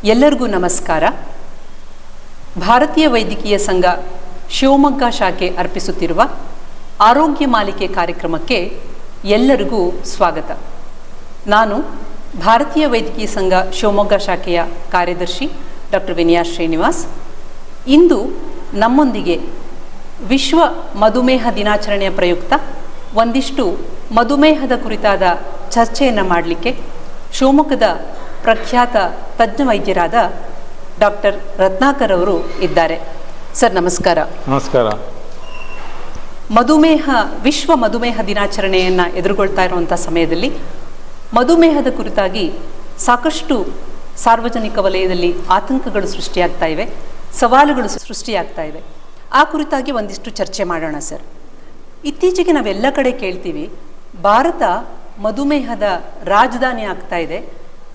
ಎಲ್ಲರಿಗೂ ನಮಸ್ಕಾರ. ಭಾರತೀಯ ವೈದ್ಯಕೀಯ ಸಂಘ ಶಿವಮೊಗ್ಗ ಶಾಖೆ ಅರ್ಪಿಸುತ್ತಿರುವ ಆರೋಗ್ಯ ಮಾಲಿಕೆ ಕಾರ್ಯಕ್ರಮಕ್ಕೆ ಎಲ್ಲರಿಗೂ ಸ್ವಾಗತ. ನಾನು ಭಾರತೀಯ ವೈದ್ಯಕೀಯ ಸಂಘ ಶಿವಮೊಗ್ಗ ಶಾಖೆಯ ಕಾರ್ಯದರ್ಶಿ ಡಾಕ್ಟರ್ ವಿನಯಾ ಶ್ರೀನಿವಾಸ್. ಇಂದು ನಮ್ಮೊಂದಿಗೆ ವಿಶ್ವ ಮಧುಮೇಹ ದಿನಾಚರಣೆಯ ಪ್ರಯುಕ್ತ ಒಂದಿಷ್ಟು ಮಧುಮೇಹದ ಕುರಿತಾದ ಚರ್ಚೆಯನ್ನು ಮಾಡಲಿಕ್ಕೆ ಶಿವಮೊಗ್ಗದ ಪ್ರಖ್ಯಾತ ತಜ್ಞ ವೈದ್ಯರಾದ ಡಾಕ್ಟರ್ ರತ್ನಾಕರ್ ಅವರು ಇದ್ದಾರೆ. ಸರ್ ನಮಸ್ಕಾರ. ನಮಸ್ಕಾರ. ವಿಶ್ವ ಮಧುಮೇಹ ದಿನಾಚರಣೆಯನ್ನು ಎದುರುಗೊಳ್ತಾ ಇರುವಂಥ ಸಮಯದಲ್ಲಿ ಮಧುಮೇಹದ ಕುರಿತಾಗಿ ಸಾಕಷ್ಟು ಸಾರ್ವಜನಿಕ ವಲಯದಲ್ಲಿ ಆತಂಕಗಳು ಸೃಷ್ಟಿಯಾಗ್ತಾ ಇವೆ, ಸವಾಲುಗಳು ಸೃಷ್ಟಿಯಾಗ್ತಾ ಇವೆ. ಆ ಕುರಿತಾಗಿ ಒಂದಿಷ್ಟು ಚರ್ಚೆ ಮಾಡೋಣ ಸರ್. ಇತ್ತೀಚೆಗೆ ನಾವೆಲ್ಲ ಕಡೆ ಕೇಳ್ತೀವಿ, ಭಾರತ ಮಧುಮೇಹದ ರಾಜಧಾನಿ ಆಗ್ತಾ ಇದೆ,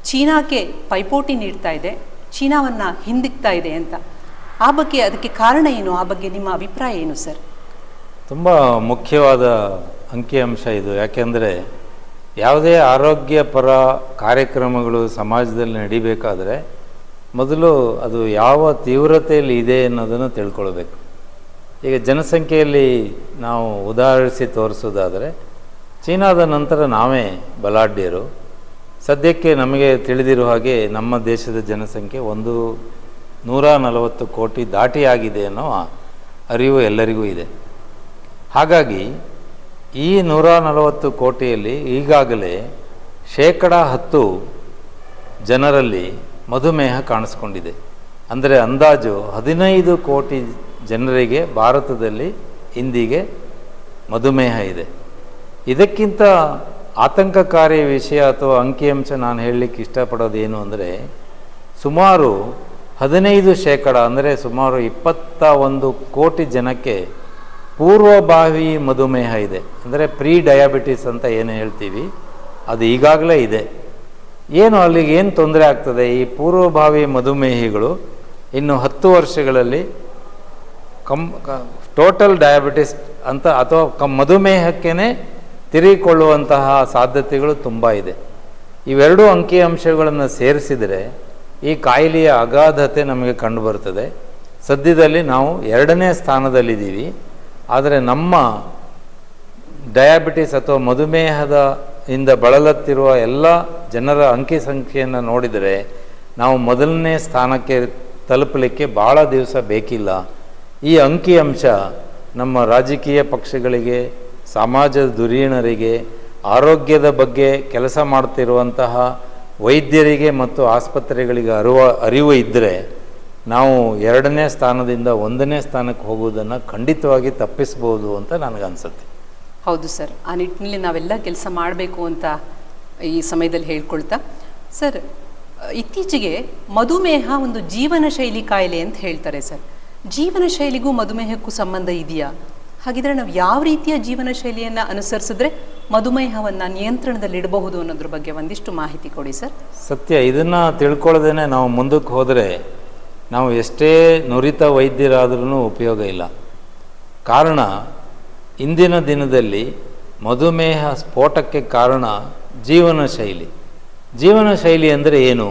ಚೀನಾಕ್ಕೆ ಪೈಪೋಟಿ ನೀಡ್ತಾ ಇದೆ, ಚೀನಾವನ್ನು ಹಿಂದಿಕ್ತಾ ಇದೆ ಅಂತ. ಅದಕ್ಕೆ ಕಾರಣ ಏನು? ಆ ಬಗ್ಗೆ ನಿಮ್ಮ ಅಭಿಪ್ರಾಯ ಏನು ಸರ್? ತುಂಬ ಮುಖ್ಯವಾದ ಅಂಕಿಅಂಶ ಇದು. ಯಾಕೆಂದರೆ ಯಾವುದೇ ಆರೋಗ್ಯಪರ ಕಾರ್ಯಕ್ರಮಗಳು ಸಮಾಜದಲ್ಲಿ ನಡಿಬೇಕಾದರೆ ಮೊದಲು ಅದು ಯಾವ ತೀವ್ರತೆಯಲ್ಲಿ ಇದೆ ಅನ್ನೋದನ್ನು ತಿಳ್ಕೊಳ್ಬೇಕು. ಈಗ ಜನಸಂಖ್ಯೆಯಲ್ಲಿ ನಾವು ಉದಾಹರಿಸಿ ತೋರಿಸೋದಾದರೆ ಚೀನಾದ ನಂತರ ನಾವೇ ಬಲಾಢ್ಯರು. ಸದ್ಯಕ್ಕೆ ನಮಗೆ ತಿಳಿದಿರುವ ಹಾಗೆ ನಮ್ಮ ದೇಶದ ಜನಸಂಖ್ಯೆ 140 ಕೋಟಿ ದಾಟಿ ಆಗಿದೆ ಅನ್ನೋ ಅರಿವು ಎಲ್ಲರಿಗೂ ಇದೆ. ಹಾಗಾಗಿ ಈ 140 ಕೋಟಿಯಲ್ಲಿ ಈಗಾಗಲೇ 10% ಜನರಲ್ಲಿ ಮಧುಮೇಹ ಕಾಣಿಸ್ಕೊಂಡಿದೆ. ಅಂದರೆ ಅಂದಾಜು 15 ಕೋಟಿ ಜನರಿಗೆ ಭಾರತದಲ್ಲಿ ಇಂದಿಗೆ ಮಧುಮೇಹ ಇದೆ. ಇದಕ್ಕಿಂತ ಆತಂಕಕಾರಿ ವಿಷಯ ಅಥವಾ ಅಂಕಿಅಂಶ ನಾನು ಹೇಳಲಿಕ್ಕೆ ಇಷ್ಟಪಡೋದೇನು ಅಂದರೆ, ಸುಮಾರು 15% ಅಂದರೆ ಸುಮಾರು 21 ಕೋಟಿ ಜನಕ್ಕೆ ಪೂರ್ವಭಾವಿ ಮಧುಮೇಹ ಇದೆ. ಅಂದರೆ ಪ್ರೀ ಡಯಾಬಿಟಿಸ್ ಅಂತ ಏನು ಹೇಳ್ತೀವಿ, ಅದು ಈಗಾಗಲೇ ಇದೆ. ಏನು ಅಲ್ಲಿಗೆ ಏನು ತೊಂದರೆ ಆಗ್ತದೆ? ಈ ಪೂರ್ವಭಾವಿ ಮಧುಮೇಹಿಗಳು ಇನ್ನು 10 ವರ್ಷಗಳಲ್ಲಿ ಟೋಟಲ್ ಡಯಾಬಿಟಿಸ್ ಅಂತ ಅಥವಾ ಮಧುಮೇಹಕ್ಕೇ ತಿರುಗಿಕೊಳ್ಳುವಂತಹ ಸಾಧ್ಯತೆಗಳು ತುಂಬ ಇದೆ. ಇವೆರಡೂ ಅಂಕಿಅಂಶಗಳನ್ನು ಸೇರಿಸಿದರೆ ಈ ಕಾಯಿಲೆಯ ಅಗಾಧತೆ ನಮಗೆ ಕಂಡುಬರ್ತದೆ. ಸದ್ಯದಲ್ಲಿ ನಾವು 2ನೇ ಸ್ಥಾನದಲ್ಲಿದ್ದೀವಿ. ಆದರೆ ನಮ್ಮ ಡಯಾಬಿಟಿಸ್ ಅಥವಾ ಮಧುಮೇಹದಿಂದ ಬಳಲುತ್ತಿರುವ ಎಲ್ಲ ಜನರ ಅಂಕಿ ಸಂಖ್ಯೆಯನ್ನು ನೋಡಿದರೆ ನಾವು 1ನೇ ಸ್ಥಾನಕ್ಕೆ ತಲುಪಲಿಕ್ಕೆ ಭಾಳ ದಿವಸ ಬೇಕಿಲ್ಲ. ಈ ಅಂಕಿಅಂಶ ನಮ್ಮ ರಾಜಕೀಯ ಪಕ್ಷಗಳಿಗೆ, ಸಮಾಜದ ಧುರೀಣರಿಗೆ, ಆರೋಗ್ಯದ ಬಗ್ಗೆ ಕೆಲಸ ಮಾಡ್ತಿರುವಂತಹ ವೈದ್ಯರಿಗೆ ಮತ್ತು ಆಸ್ಪತ್ರೆಗಳಿಗೆ ಅರಿವು ಇದ್ದರೆ ನಾವು 2ನೇ ಸ್ಥಾನದಿಂದ 1ನೇ ಸ್ಥಾನಕ್ಕೆ ಹೋಗುವುದನ್ನು ಖಂಡಿತವಾಗಿ ತಪ್ಪಿಸ್ಬೋದು ಅಂತ ನನಗನ್ಸುತ್ತೆ. ಹೌದು ಸರ್, ಆ ನಿಟ್ಟಿನಲ್ಲಿ ನಾವೆಲ್ಲ ಕೆಲಸ ಮಾಡಬೇಕು ಅಂತ ಈ ಸಮಯದಲ್ಲಿ ಹೇಳ್ಕೊಳ್ತಾ, ಸರ್ ಇತ್ತೀಚೆಗೆ ಮಧುಮೇಹ ಒಂದು ಜೀವನ ಶೈಲಿ ಕಾಯಿಲೆ ಅಂತ ಹೇಳ್ತಾರೆ ಸರ್. ಜೀವನ ಶೈಲಿಗೂ ಮಧುಮೇಹಕ್ಕೂ ಸಂಬಂಧ ಇದೆಯಾ? ಹಾಗಿದ್ರೆ ನಾವು ಯಾವ ರೀತಿಯ ಜೀವನ ಶೈಲಿಯನ್ನು ಅನುಸರಿಸಿದ್ರೆ ಮಧುಮೇಹವನ್ನು ನಿಯಂತ್ರಣದಲ್ಲಿಡಬಹುದು ಅನ್ನೋದ್ರ ಬಗ್ಗೆ ಒಂದಿಷ್ಟು ಮಾಹಿತಿ ಕೊಡಿ ಸರ್. ಸತ್ಯ, ಇದನ್ನು ತಿಳ್ಕೊಳ್ಳೋದೇನೆ ನಾವು ಮುಂದಕ್ಕೆ ಹೋದರೆ ನಾವು ಎಷ್ಟೇ ನುರಿತ ವೈದ್ಯರಾದ್ರೂ ಉಪಯೋಗ ಇಲ್ಲ. ಕಾರಣ, ಇಂದಿನ ದಿನದಲ್ಲಿ ಮಧುಮೇಹ ಸ್ಫೋಟಕ್ಕೆ ಕಾರಣ ಜೀವನ ಶೈಲಿ. ಜೀವನ ಶೈಲಿ ಅಂದರೆ ಏನು?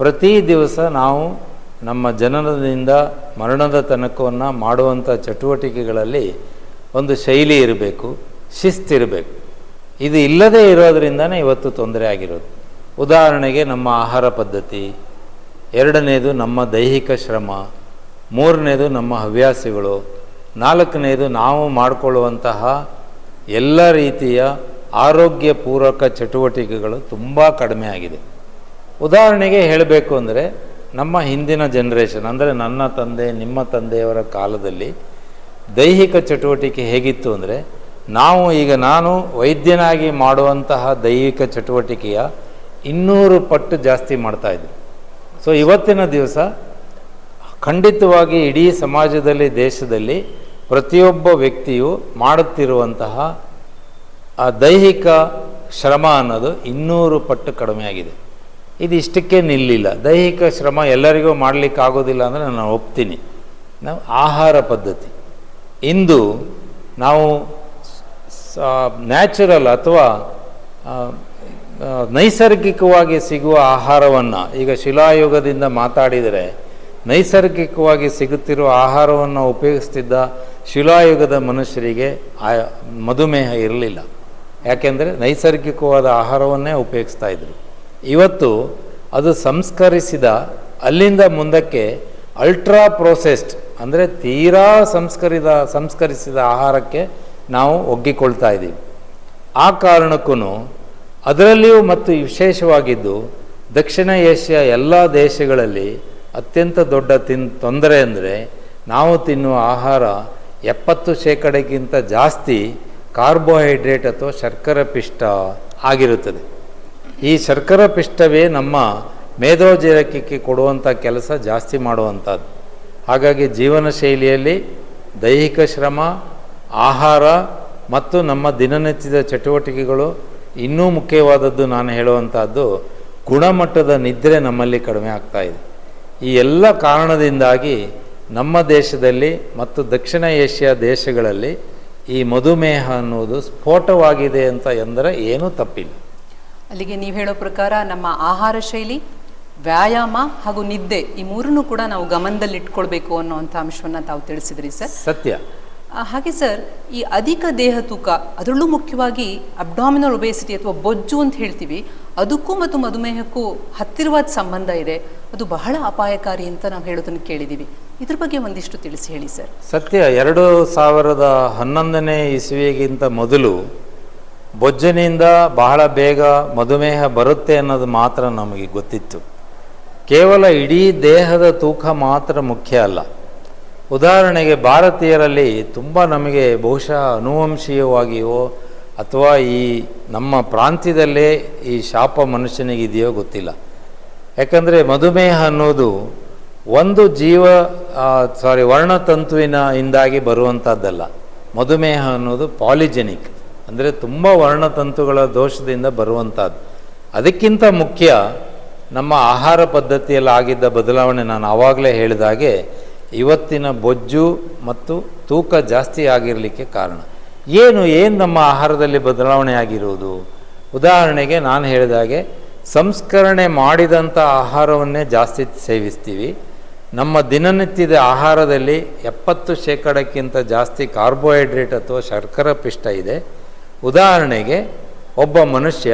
ಪ್ರತಿ ದಿವಸ ನಾವು ನಮ್ಮ ಜನನದಿಂದ ಮರಣದ ತನಕವನ್ನು ಮಾಡುವಂಥ ಚಟುವಟಿಕೆಗಳಲ್ಲಿ ಒಂದು ಶೈಲಿ ಇರಬೇಕು, ಶಿಸ್ತಿರಬೇಕು. ಇದು ಇಲ್ಲದೇ ಇರೋದರಿಂದನೇ ಇವತ್ತು ತೊಂದರೆ ಆಗಿರೋದು. ಉದಾಹರಣೆಗೆ ನಮ್ಮ ಆಹಾರ ಪದ್ಧತಿ, 2ನೇದು ನಮ್ಮ ದೈಹಿಕ ಶ್ರಮ, 3ನೇದು ನಮ್ಮ ಹವ್ಯಾಸಗಳು, 4ನೇದು ನಾವು ಮಾಡಿಕೊಳ್ಳುವಂತಹ ಎಲ್ಲ ರೀತಿಯ ಆರೋಗ್ಯ ಪೂರಕ ಚಟುವಟಿಕೆಗಳು ತುಂಬ ಕಡಿಮೆ ಆಗಿದೆ. ಉದಾಹರಣೆಗೆ ಹೇಳಬೇಕು ಅಂದರೆ, ನಮ್ಮ ಹಿಂದಿನ ಜನ್ರೇಷನ್ ಅಂದರೆ ನನ್ನ ತಂದೆ, ನಿಮ್ಮ ತಂದೆಯವರ ಕಾಲದಲ್ಲಿ ದೈಹಿಕ ಚಟುವಟಿಕೆ ಹೇಗಿತ್ತು ಅಂದರೆ, ನಾನು ವೈದ್ಯನಾಗಿ ಮಾಡುವಂತಹ ದೈಹಿಕ ಚಟುವಟಿಕೆಯ 200 ಪಟ್ಟು ಜಾಸ್ತಿ ಮಾಡ್ತಾಯಿದ್ದೆ. ಸೊ ಇವತ್ತಿನ ದಿವಸ ಖಂಡಿತವಾಗಿ ಇಡೀ ಸಮಾಜದಲ್ಲಿ, ದೇಶದಲ್ಲಿ ಪ್ರತಿಯೊಬ್ಬ ವ್ಯಕ್ತಿಯು ಮಾಡುತ್ತಿರುವಂತಹ ಆ ದೈಹಿಕ ಶ್ರಮ ಅನ್ನೋದು 200 ಪಟ್ಟು ಕಡಿಮೆ ಆಗಿದೆ. ಇದು ಇಷ್ಟಕ್ಕೆ ನಿಲ್ಲಿಲ್ಲ. ದೈಹಿಕ ಶ್ರಮ ಎಲ್ಲರಿಗೂ ಮಾಡಲಿಕ್ಕೆ ಆಗೋದಿಲ್ಲ ಅಂದರೆ ನಾನು ಒಪ್ತೀನಿ. ನಾವು ಆಹಾರ ಪದ್ಧತಿ, ಇಂದು ನಾವು ನ್ಯಾಚುರಲ್ ಅಥವಾ ನೈಸರ್ಗಿಕವಾಗಿ ಸಿಗುವ ಆಹಾರವನ್ನು, ಈಗ ಶಿಲಾಯುಗದಿಂದ ಮಾತಾಡಿದರೆ ನೈಸರ್ಗಿಕವಾಗಿ ಸಿಗುತ್ತಿರುವ ಆಹಾರವನ್ನು ಉಪಯೋಗಿಸ್ತಿದ್ದ ಶಿಲಾಯುಗದ ಮನುಷ್ಯರಿಗೆ ಮಧುಮೇಹ ಇರಲಿಲ್ಲ. ಯಾಕೆಂದರೆ ನೈಸರ್ಗಿಕವಾದ ಆಹಾರವನ್ನೇ ಉಪಯೋಗಿಸ್ತಾ ಇದ್ರು. ಇವತ್ತು ಅದು ಸಂಸ್ಕರಿಸಿದ, ಅಲ್ಲಿಂದ ಮುಂದಕ್ಕೆ ಅಲ್ಟ್ರಾ ಪ್ರೋಸೆಸ್ಡ್ ಅಂದರೆ ತೀರಾ ಸಂಸ್ಕರಿಸಿದ ಆಹಾರಕ್ಕೆ ನಾವು ಒಗ್ಗಿಕೊಳ್ತಾ ಇದ್ದೀವಿ. ಆ ಕಾರಣಕ್ಕೂ ಅದರಲ್ಲಿಯೂ ಮತ್ತು ವಿಶೇಷವಾಗಿದ್ದು ದಕ್ಷಿಣ ಏಷ್ಯಾ ಎಲ್ಲ ದೇಶಗಳಲ್ಲಿ ಅತ್ಯಂತ ದೊಡ್ಡ ತೊಂದರೆ ಅಂದರೆ ನಾವು ತಿನ್ನುವ ಆಹಾರ 70% ಜಾಸ್ತಿ ಕಾರ್ಬೋಹೈಡ್ರೇಟ್ ಅಥವಾ ಶರ್ಕರೆ ಪಿಷ್ಟ ಆಗಿರುತ್ತದೆ. ಈ ಶರ್ಕರೆ ಪಿಷ್ಟವೇ ನಮ್ಮ ಮೇದೋಜೀರಕಕ್ಕೆ ಕೊಡುವಂಥ ಕೆಲಸ ಜಾಸ್ತಿ ಮಾಡುವಂಥದ್ದು. ಹಾಗಾಗಿ ಜೀವನ ಶೈಲಿಯಲ್ಲಿ ದೈಹಿಕ ಶ್ರಮ, ಆಹಾರ ಮತ್ತು ನಮ್ಮ ದಿನನಿತ್ಯದ ಚಟುವಟಿಕೆಗಳು, ಇನ್ನೂ ಮುಖ್ಯವಾದದ್ದು ನಾನು ಹೇಳುವಂಥದ್ದು ಗುಣಮಟ್ಟದ ನಿದ್ರೆ ನಮ್ಮಲ್ಲಿ ಕಡಿಮೆ ಆಗ್ತಾಯಿದೆ. ಈ ಎಲ್ಲ ಕಾರಣದಿಂದಾಗಿ ನಮ್ಮ ದೇಶದಲ್ಲಿ ಮತ್ತು ದಕ್ಷಿಣ ಏಷ್ಯಾ ದೇಶಗಳಲ್ಲಿ ಈ ಮಧುಮೇಹ ಅನ್ನೋದು ಸ್ಫೋಟವಾಗಿದೆ ಅಂತ ಎಂದರೆ ಏನೂ ತಪ್ಪಿಲ್ಲ. ಅಲ್ಲಿಗೆ ನೀವು ಹೇಳೋ ಪ್ರಕಾರ ನಮ್ಮ ಆಹಾರ ಶೈಲಿ, ವ್ಯಾಯಾಮ ಹಾಗೂ ನಿದ್ದೆ ಈ ಮೂರನ್ನು ಕೂಡ ನಾವು ಗಮನದಲ್ಲಿ ಇಟ್ಕೊಳ್ಬೇಕು ಅನ್ನೋವಂಥ ಅಂಶವನ್ನು ತಾವು ತಿಳಿಸಿದ್ರಿ ಸರ್. ಸತ್ಯ. ಹಾಗೆ ಸರ್, ಈ ಅಧಿಕ ದೇಹ ತೂಕ, ಅದರಲ್ಲೂ ಮುಖ್ಯವಾಗಿ ಅಬ್ಡಾಮಿನಲ್ ಒಬೇಸಿಟಿ ಅಥವಾ ಬೊಜ್ಜು ಅಂತ ಹೇಳ್ತೀವಿ, ಅದಕ್ಕೂ ಮತ್ತು ಮಧುಮೇಹಕ್ಕೂ ಹತ್ತಿರವಾದ ಸಂಬಂಧ ಇದೆ. ಅದು ಬಹಳ ಅಪಾಯಕಾರಿ ಅಂತ ನಾವು ಹೇಳೋದನ್ನು ಕೇಳಿದ್ದೀವಿ. ಇದ್ರ ಬಗ್ಗೆ ಒಂದಿಷ್ಟು ತಿಳಿಸಿ ಹೇಳಿ ಸರ್. ಸತ್ಯ. 2011ನೇ ಇಸವಿಗಿಂತ ಮೊದಲು ಬೊಜ್ಜಿನಿಂದ ಬಹಳ ಬೇಗ ಮಧುಮೇಹ ಬರುತ್ತೆ ಅನ್ನೋದು ಮಾತ್ರ ನಮಗೆ ಗೊತ್ತಿತ್ತು. ಕೇವಲ ಇಡೀ ದೇಹದ ತೂಕ ಮಾತ್ರ ಮುಖ್ಯ ಅಲ್ಲ. ಉದಾಹರಣೆಗೆ ಭಾರತೀಯರಲ್ಲಿ ತುಂಬ ನಮಗೆ ಬಹುಶಃ ಅನುವಂಶೀಯವಾಗಿಯೋ ಅಥವಾ ಈ ನಮ್ಮ ಪ್ರಾಂತ್ಯದಲ್ಲೇ ಈ ಶಾಪ ಮನುಷ್ಯನಿಗಿದೆಯೋ ಗೊತ್ತಿಲ್ಲ. ಯಾಕಂದರೆ ಮಧುಮೇಹ ಅನ್ನೋದು ಒಂದು ವರ್ಣತಂತುವಿನಿಂದಾಗಿ ಬರುವಂಥದ್ದಲ್ಲ. ಮಧುಮೇಹ ಅನ್ನೋದು ಪಾಲಿಜೆನಿಕ್ ಅಂದರೆ ತುಂಬ ವರ್ಣತಂತುಗಳ ದೋಷದಿಂದ ಬರುವಂಥದ್ದು. ಅದಕ್ಕಿಂತ ಮುಖ್ಯ ನಮ್ಮ ಆಹಾರ ಪದ್ಧತಿಯಲ್ಲಿ ಆಗಿದ್ದ ಬದಲಾವಣೆ. ನಾನು ಆವಾಗಲೇ ಹೇಳಿದಾಗೆ ಇವತ್ತಿನ ಬೊಜ್ಜು ಮತ್ತು ತೂಕ ಜಾಸ್ತಿ ಆಗಿರಲಿಕ್ಕೆ ಕಾರಣ ಏನು ನಮ್ಮ ಆಹಾರದಲ್ಲಿ ಬದಲಾವಣೆ ಆಗಿರುವುದು? ಉದಾಹರಣೆಗೆ ನಾನು ಹೇಳಿದಾಗೆ ಸಂಸ್ಕರಣೆ ಮಾಡಿದಂಥ ಆಹಾರವನ್ನೇ ಜಾಸ್ತಿ ಸೇವಿಸ್ತೀವಿ. ನಮ್ಮ ದಿನನಿತ್ಯದ ಆಹಾರದಲ್ಲಿ 70% ಜಾಸ್ತಿ ಕಾರ್ಬೋಹೈಡ್ರೇಟ್ ಅಥವಾ ಶರ್ಕರೆ ಪಿಷ್ಟ ಇದೆ. ಉದಾಹರಣೆಗೆ ಒಬ್ಬ ಮನುಷ್ಯ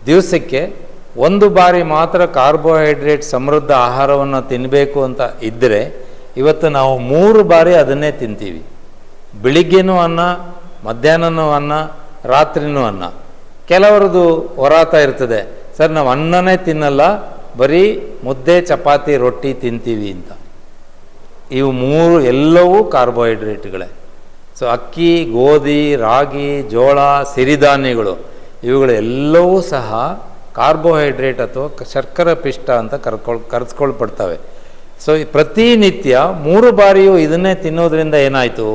ದಿವಸಕ್ಕೆ ಒಂದು ಬಾರಿ ಮಾತ್ರ ಕಾರ್ಬೋಹೈಡ್ರೇಟ್ ಸಮೃದ್ಧ ಆಹಾರವನ್ನು ತಿನ್ನಬೇಕು ಅಂತ ಇದ್ದರೆ ಇವತ್ತು ನಾವು 3 ಬಾರಿ ಅದನ್ನೇ ತಿಂತೀವಿ. ಬೆಳಿಗ್ಗೆನೂ ಅನ್ನ, ಮಧ್ಯಾಹ್ನನೂ ಅನ್ನ, ರಾತ್ರಿನೂ ಅನ್ನ. ಕೆಲವರದು ಹೊರಾತ ಇರ್ತದೆ, ಸರ್ ನಾವು ಅನ್ನನೇ ತಿನ್ನಲ್ಲ, ಬರೀ ಮುದ್ದೆ, ಚಪಾತಿ, ರೊಟ್ಟಿ ತಿಂತೀವಿ ಅಂತ. ಇವು 3 ಎಲ್ಲವೂ ಕಾರ್ಬೋಹೈಡ್ರೇಟ್ಗಳೇ. ಸೊ ಅಕ್ಕಿ, ಗೋಧಿ, ರಾಗಿ, ಜೋಳ, ಸಿರಿಧಾನ್ಯಗಳು ಇವುಗಳೆಲ್ಲವೂ ಸಹ ಕಾರ್ಬೋಹೈಡ್ರೇಟ್ ಅಥವಾ ಶರ್ಕರೆ ಪಿಷ್ಟ ಅಂತ ಕರೆಸ್ಕೊಳ್ಪಡ್ತವೆ. ಸೊ ಪ್ರತಿನಿತ್ಯ 3 ಬಾರಿಯೂ ಇದನ್ನೇ ತಿನ್ನೋದ್ರಿಂದ ಏನಾಯಿತು?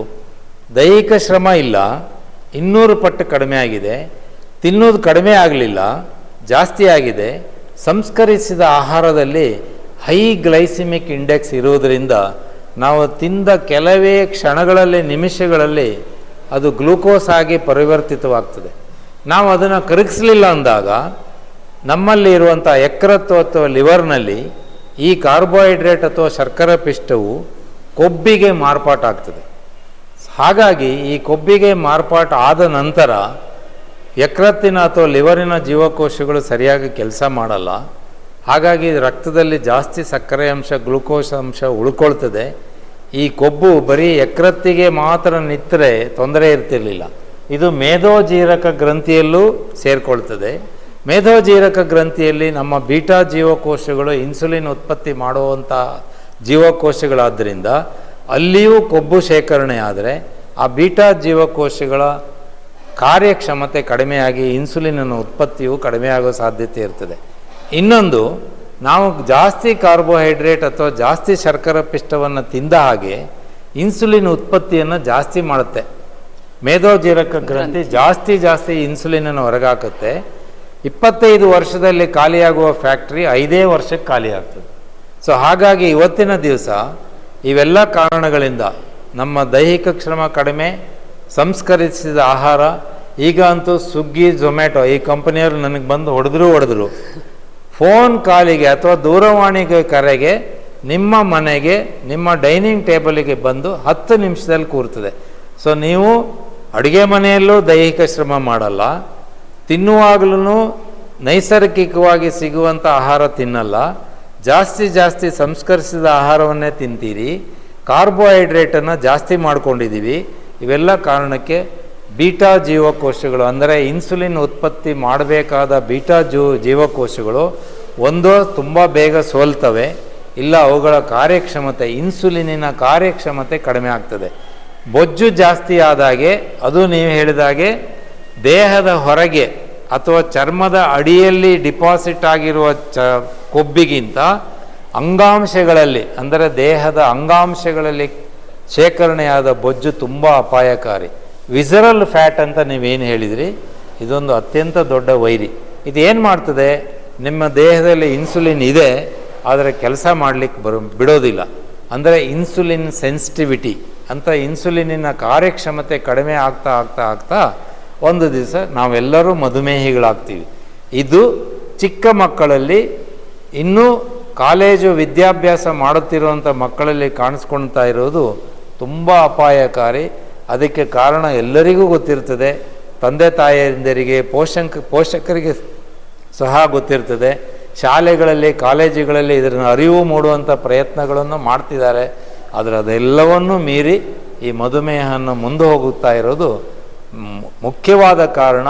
ದೈಹಿಕ ಶ್ರಮ ಇಲ್ಲ, 200 ಪಟ್ಟು ಕಡಿಮೆ ಆಗಿದೆ. ತಿನ್ನೋದು ಕಡಿಮೆ ಆಗಲಿಲ್ಲ, ಜಾಸ್ತಿ ಆಗಿದೆ. ಸಂಸ್ಕರಿಸಿದ ಆಹಾರದಲ್ಲಿ ಹೈ ಗ್ಲೈಸಿಮಿಕ್ ಇಂಡೆಕ್ಸ್ ಇರುವುದರಿಂದ ನಾವು ತಿಂದ ಕೆಲವೇ ಕ್ಷಣಗಳಲ್ಲಿ, ನಿಮಿಷಗಳಲ್ಲಿ ಅದು ಗ್ಲೂಕೋಸ್ ಆಗಿ ಪರಿವರ್ತಿತವಾಗ್ತದೆ. ನಾವು ಅದನ್ನು ಕರಗಿಸಲಿಲ್ಲ ಅಂದಾಗ ನಮ್ಮಲ್ಲಿ ಇರುವಂಥ ಯಕೃತ್ತು ಅಥವಾ ಲಿವರ್ನಲ್ಲಿ ಈ ಕಾರ್ಬೋಹೈಡ್ರೇಟ್ ಅಥವಾ ಶರ್ಕರೆ ಪಿಷ್ಟವು ಕೊಬ್ಬಿಗೆ ಮಾರ್ಪಾಟಾಗ್ತದೆ. ಹಾಗಾಗಿ ಈ ಕೊಬ್ಬಿಗೆ ಮಾರ್ಪಾಟು ಆದ ನಂತರ ಯಕೃತ್ತಿನ ಅಥವಾ ಲಿವರಿನ ಜೀವಕೋಶಗಳು ಸರಿಯಾಗಿ ಕೆಲಸ ಮಾಡಲ್ಲ. ಹಾಗಾಗಿ ರಕ್ತದಲ್ಲಿ ಜಾಸ್ತಿ ಸಕ್ಕರೆ ಅಂಶ, ಗ್ಲೂಕೋಸ್ ಅಂಶ ಉಳ್ಕೊಳ್ತದೆ. ಈ ಕೊಬ್ಬು ಬರೀ ಯಕೃತ್ತಿಗೆ ಮಾತ್ರ ನಿಂತರೆ ತೊಂದರೆ ಇರ್ತಿರಲಿಲ್ಲ. ಇದು ಮೇದೋಜೀರಕ ಗ್ರಂಥಿಯಲ್ಲೂ ಸೇರಿಕೊಳ್ತದೆ. ಮೇದೋಜೀರಕ ಗ್ರಂಥಿಯಲ್ಲಿ ನಮ್ಮ ಬೀಟಾ ಜೀವಕೋಶಗಳು ಇನ್ಸುಲಿನ್ ಉತ್ಪತ್ತಿ ಮಾಡುವಂಥ ಜೀವಕೋಶಗಳಾದ್ದರಿಂದ ಅಲ್ಲಿಯೂ ಕೊಬ್ಬು ಶೇಖರಣೆ ಆದರೆ ಆ ಬೀಟಾ ಜೀವಕೋಶಗಳ ಕಾರ್ಯಕ್ಷಮತೆ ಕಡಿಮೆಯಾಗಿ ಇನ್ಸುಲಿನ್ನ ಉತ್ಪತ್ತಿಯು ಕಡಿಮೆಯಾಗೋ ಸಾಧ್ಯತೆ ಇರ್ತದೆ. ಇನ್ನೊಂದು, ನಾವು ಜಾಸ್ತಿ ಕಾರ್ಬೋಹೈಡ್ರೇಟ್ ಅಥವಾ ಜಾಸ್ತಿ ಶರ್ಕರೆ ಪಿಷ್ಟವನ್ನು ತಿಂದ ಹಾಗೆ ಇನ್ಸುಲಿನ್ ಉತ್ಪತ್ತಿಯನ್ನು ಜಾಸ್ತಿ ಮಾಡುತ್ತೆ. ಮೇದೋಜೀರಕ ಗ್ರಂಥಿ ಜಾಸ್ತಿ ಇನ್ಸುಲಿನನ್ನು ಹೊರಗಾಕುತ್ತೆ. 25 ವರ್ಷದಲ್ಲಿ ಖಾಲಿಯಾಗುವ ಫ್ಯಾಕ್ಟ್ರಿ 5 ವರ್ಷಕ್ಕೆ ಖಾಲಿ ಆಗ್ತದೆ. ಸೊ ಹಾಗಾಗಿ ಇವತ್ತಿನ ದಿವಸ ಇವೆಲ್ಲ ಕಾರಣಗಳಿಂದ ನಮ್ಮ ದೈಹಿಕ ಶ್ರಮ ಕಡಿಮೆ, ಸಂಸ್ಕರಿಸಿದ ಆಹಾರ, ಈಗ ಅಂತೂ ಸ್ವಿಗ್ಗಿ ಝೊಮ್ಯಾಟೊ ಈ ಕಂಪನಿಯವರು ನನಗೆ ಬಂದು ಹೊಡೆದ್ರು ಫೋನ್ ಕಾಲಿಗೆ ಅಥವಾ ದೂರವಾಣಿಗೆ ಕರೆಗೆ ನಿಮ್ಮ ಮನೆಗೆ ನಿಮ್ಮ ಡೈನಿಂಗ್ ಟೇಬಲಿಗೆ ಬಂದು 10 ನಿಮಿಷದಲ್ಲಿ ಕೂರ್ತದೆ. ಸೊ ನೀವು ಅಡುಗೆ ಮನೆಯಲ್ಲೂ ದೈಹಿಕ ಶ್ರಮ ಮಾಡಲ್ಲ, ತಿನ್ನುವಾಗಲೂ ನೈಸರ್ಗಿಕವಾಗಿ ಸಿಗುವಂಥ ಆಹಾರ ತಿನ್ನಲ್ಲ, ಜಾಸ್ತಿ ಸಂಸ್ಕರಿಸಿದ ಆಹಾರವನ್ನೇ ತಿಂತೀರಿ, ಕಾರ್ಬೋಹೈಡ್ರೇಟನ್ನು ಜಾಸ್ತಿ ಮಾಡ್ಕೊಂಡಿದ್ದೀವಿ. ಇವೆಲ್ಲ ಕಾರಣಕ್ಕೆ ಬೀಟಾ ಜೀವಕೋಶಗಳು ಅಂದರೆ ಇನ್ಸುಲಿನ್ ಉತ್ಪತ್ತಿ ಮಾಡಬೇಕಾದ ಬೀಟಾ ಜೀವಕೋಶಗಳು ಒಂದು ತುಂಬ ಬೇಗ ಸೋಲ್ತವೆ, ಇಲ್ಲ ಅವುಗಳ ಕಾರ್ಯಕ್ಷಮತೆ ಇನ್ಸುಲಿನಿನ ಕಾರ್ಯಕ್ಷಮತೆ ಕಡಿಮೆ ಆಗ್ತದೆ. ಬೊಜ್ಜು ಜಾಸ್ತಿ ಆದಾಗೆ ಅದು ನೀವು ಹೇಳಿದಾಗೆ ದೇಹದ ಹೊರಗೆ ಅಥವಾ ಚರ್ಮದ ಅಡಿಯಲ್ಲಿ ಡಿಪಾಸಿಟ್ ಆಗಿರುವ ಕೊಬ್ಬಿಗಿಂತ ಅಂಗಾಂಶಗಳಲ್ಲಿ ಅಂದರೆ ದೇಹದ ಅಂಗಾಂಶಗಳಲ್ಲಿ ಶೇಖರಣೆಯಾದ ಬೊಜ್ಜು ತುಂಬ ಅಪಾಯಕಾರಿ. ವಿಸರಲ್ ಫ್ಯಾಟ್ ಅಂತ ನೀವೇನು ಹೇಳಿದ್ರಿ, ಇದೊಂದು ಅತ್ಯಂತ ದೊಡ್ಡ ವೈರಿ. ಇದೇನು ಮಾಡ್ತದೆ, ನಿಮ್ಮ ದೇಹದಲ್ಲಿ ಇನ್ಸುಲಿನ್ ಇದೆ ಆದರೆ ಕೆಲಸ ಮಾಡಲಿಕ್ಕೆ ಬಿಡೋದಿಲ್ಲ. ಅಂದರೆ ಇನ್ಸುಲಿನ್ ಸೆನ್ಸಿಟಿವಿಟಿ ಅಂತ ಇನ್ಸುಲಿನಿನ ಕಾರ್ಯಕ್ಷಮತೆ ಕಡಿಮೆ ಆಗ್ತಾ ಒಂದು ದಿವಸ ನಾವೆಲ್ಲರೂ ಮಧುಮೇಹಿಗಳಾಗ್ತೀವಿ. ಇದು ಚಿಕ್ಕ ಮಕ್ಕಳಲ್ಲಿ, ಇನ್ನೂ ಕಾಲೇಜು ವಿದ್ಯಾಭ್ಯಾಸ ಮಾಡುತ್ತಿರುವಂಥ ಮಕ್ಕಳಲ್ಲಿ ಕಾಣಿಸ್ಕೊಳ್ತಾ ಇರೋದು ತುಂಬ ಅಪಾಯಕಾರಿ. ಅದಕ್ಕೆ ಕಾರಣ ಎಲ್ಲರಿಗೂ ಗೊತ್ತಿರ್ತದೆ, ತಂದೆ ತಾಯಿಯಂದರಿಗೆ ಪೋಷಕರಿಗೆ ಸಹ ಗೊತ್ತಿರ್ತದೆ. ಶಾಲೆಗಳಲ್ಲಿ ಕಾಲೇಜುಗಳಲ್ಲಿ ಇದನ್ನು ಅರಿವು ಮೂಡುವಂಥ ಪ್ರಯತ್ನಗಳನ್ನು ಮಾಡ್ತಿದ್ದಾರೆ. ಆದರೆ ಅದೆಲ್ಲವನ್ನೂ ಮೀರಿ ಈ ಮಧುಮೇಹವನ್ನು ಮುಂದೆ ಹೋಗುತ್ತಾ ಇರೋದು ಮುಖ್ಯವಾದ ಕಾರಣ